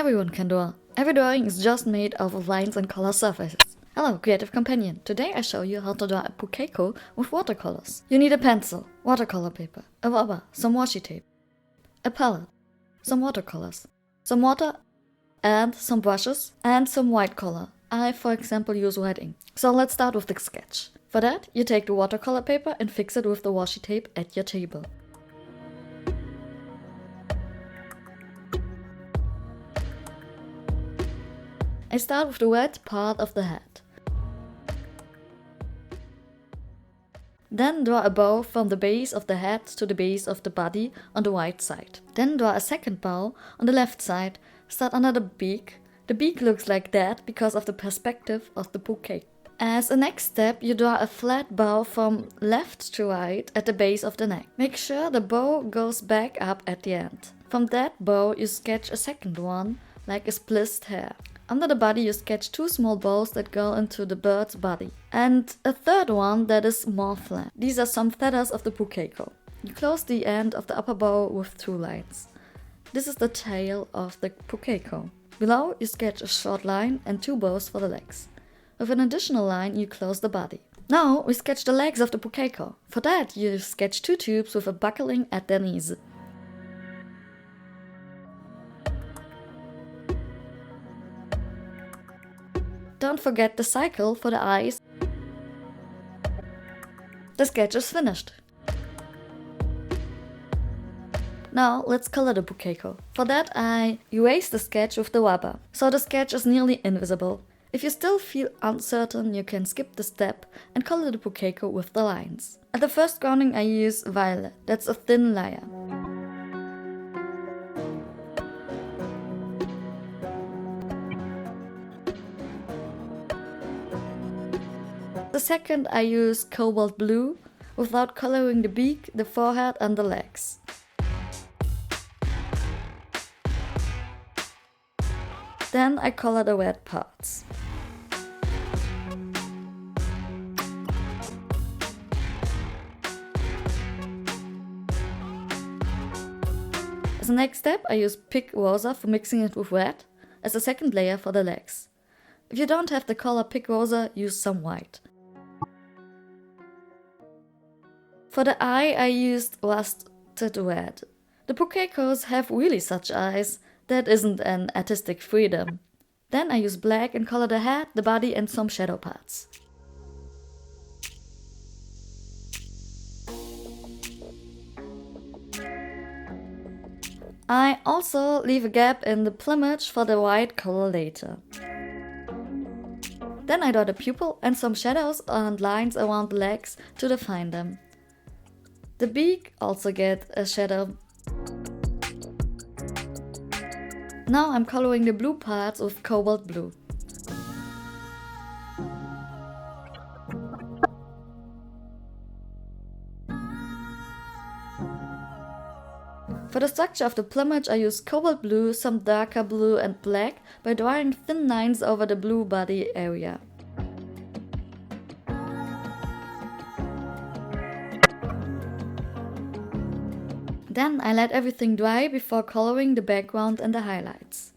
everyone can draw. Every drawing is just made out of lines and color surfaces. Hello, creative companion. Today I show you how to draw a Pukeko with watercolors. You need a pencil, watercolor paper, a rubber, some washi tape, a palette, some watercolors, some water and some brushes and some white color. I, for example, use red ink. So let's start with the sketch. For that, you take the watercolor paper and fix it with the washi tape at your table. I start with the red part of the head. Then draw a bow from the base of the head to the base of the body on the right side. Then draw a second bow on the left side. Start under the beak. The beak looks like that because of the perspective of the Pukeko. As a next step, you draw a flat bow from left to right at the base of the neck. Make sure the bow goes back up at the end. From that bow, you sketch a second one, like a split hair. Under the body, you sketch two small bows that go into the bird's body. And a third one that is more flat. These are some feathers of the Pukeko. You close the end of the upper bow with two lines. This is the tail of the Pukeko. Below, you sketch a short line and two bows for the legs. With an additional line, you close the body. Now, we sketch the legs of the Pukeko. For that, you sketch two tubes with a buckling at their knees. Don't forget the cycle for the eyes. The sketch is finished. Now let's color the Pukeko. For that I erase the sketch with the rubber, so the sketch is nearly invisible. If you still feel uncertain, you can skip the step and color the Pukeko with the lines. At the first grounding I use violet, that's a thin layer. The second I use cobalt blue, without coloring the beak, the forehead and the legs. Then I color the red parts. As a next step, I use pink rosa for mixing it with red, as a second layer for the legs. If you don't have the color pink rosa, use some white. For the eye, I used rusted red. The Pukekos have really such eyes. That isn't an artistic freedom. Then I use black and color the head, the body and some shadow parts. I also leave a gap in the plumage for the white color later. Then I draw the pupil and some shadows and lines around the legs to define them. The beak also gets a shadow. Now I'm coloring the blue parts with cobalt blue. For the structure of the plumage I use cobalt blue, some darker blue and black by drawing thin lines over the blue body area. Then I let everything dry before coloring the background and the highlights.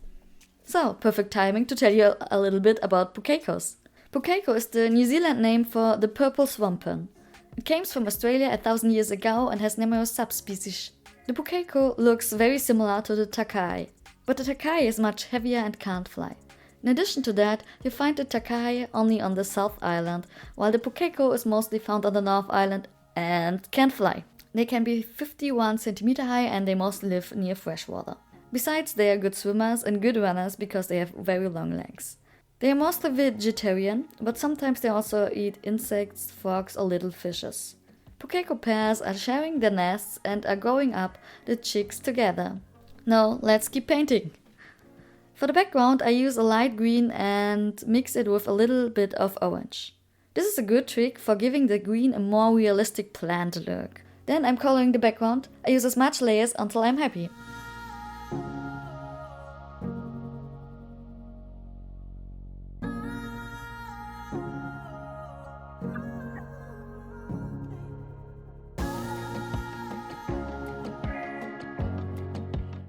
So, perfect timing to tell you a little bit about Pukekos. Pukeko is the New Zealand name for the purple swampern. It came from Australia 1,000 years ago and has numerous subspecies. The Pukeko looks very similar to the takai, but the takai is much heavier and can't fly. In addition to that, you find the takai only on the South Island, while the Pukeko is mostly found on the North Island and can't fly. They can be 51 cm high and they mostly live near freshwater. Besides, they are good swimmers and good runners because they have very long legs. They are mostly vegetarian, but sometimes they also eat insects, frogs or little fishes. Pukeko pairs are sharing their nests and are growing up the chicks together. Now let's keep painting. For the background I use a light green and mix it with a little bit of orange. This is a good trick for giving the green a more realistic plant look. Then I'm coloring the background. I use as much layers until I'm happy.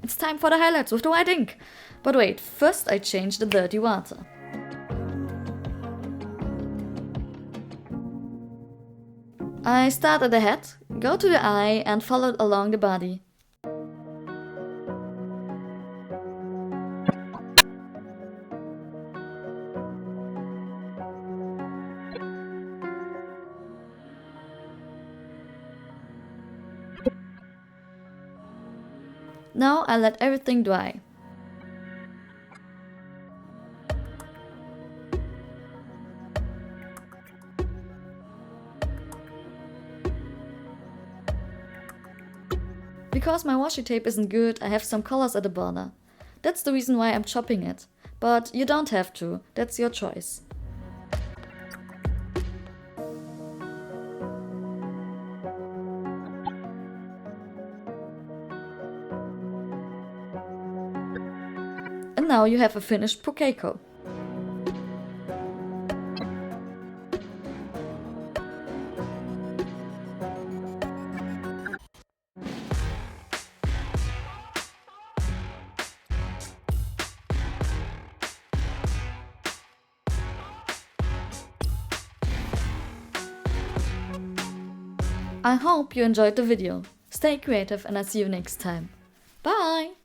It's time for the highlights with the white ink. But wait, first I change the dirty water. I start at the head, go to the eye and follow along the body. Now I let everything dry. Because my washi tape isn't good, I have some colors at the border. That's the reason why I'm chopping it. But you don't have to, that's your choice. And now you have a finished Pukeko. I hope you enjoyed the video. Stay creative and I'll see you next time. Bye!